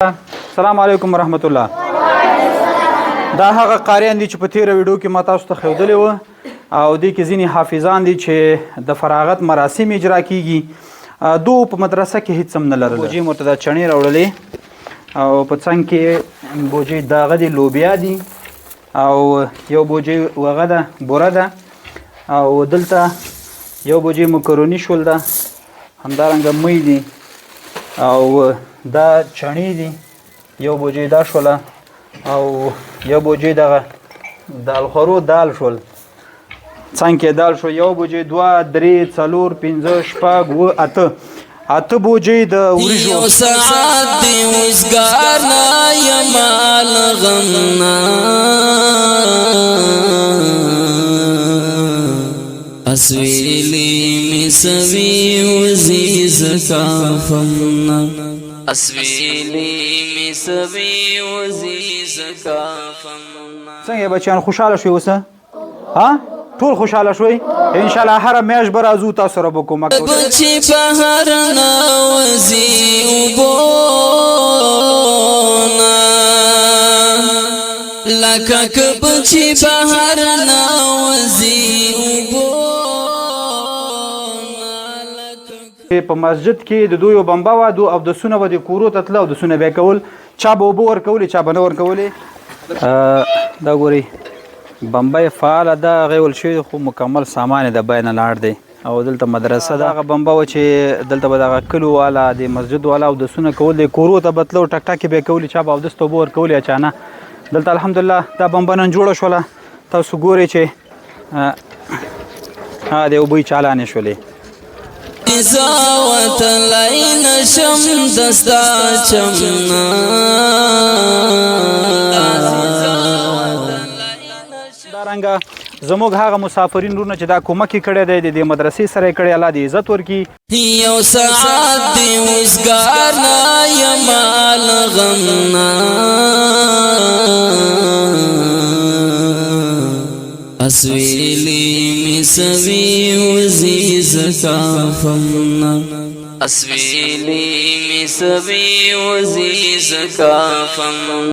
السلام علیکم ورحمت الله. دا هغه قاریان دي چې په تیره ویډیو کې ما تاسو ته ښودلې وه او دې کې ځینې حافظان دي چې د فراغت مراسم اجرا کیږي. دو په مدرسه کې هیڅ هم نه لرل. بوجۍ مو ته دا چڼې راوړلې او په څنګ کې بوجۍ داغه دي لوبیا دي او یو بوجۍ وغه ده بوره ده او دلته یو بوجۍ مکروني شول ده، همدارنګه مۍ دي او دا چڼې دي، یو بوجۍ دا شوله او یو بوجۍ دغه دالخورو دال شول، څنګ کې دال شو، یو بوجۍ دوه درې څلور پنځه شپږ اووه اته بوجۍ د وریجو. یو ساعت دی وزګار نه یمال غمنا اسویلی می سوی وزیز کافمنا اسویلی می سوی وزیز کافمنا. څنګه بچیان خوشحاله شوي اوسه؟ ها ټول خوشحاله شوي؟ ان شاء الله هره میاشت به راځو تاسو سره به کومک وکړو. بچی بهر نوزی وبونا لکه بچی بهر نوزی وبونا. په مسجد کې د دوی یو بمبه وه، دو اودسونه به د کورو ته تله، اودسونه به یې کول، چا به اوبه ورکولې چا به نه ورکولې. دا ګورئ بمبه یې فعاله ده، هغې ویل شوي خو مکمل سامان یې د بیه نه لاړ دی او دلته مدرسه ده. هغه بمبه وه چې دلته به دغه کلو والا د مسجد والا اودسونه کول، د کورو ته به تله، ټک ټکې به یې کولې، چا به اودس ته اوبه ورکولې یا چا نه. دلته الحمدلله دا بمبه نن جوړه شوله، تاسو ګورئ چې د اوبه یې چالانې شولې. زاوت لای نشم دستا چمنا دارنګه زموږ هغه مسافرین ورونه چې دا کومک یې کړی دی د مدرسې سره یې کړی، الله دې عزت ورکړي. یو ساعت دی وزګار نه یمال غمنا اسویلی می سوی وزیز کافمنا اسویلی می سوی وزیز کافمنا.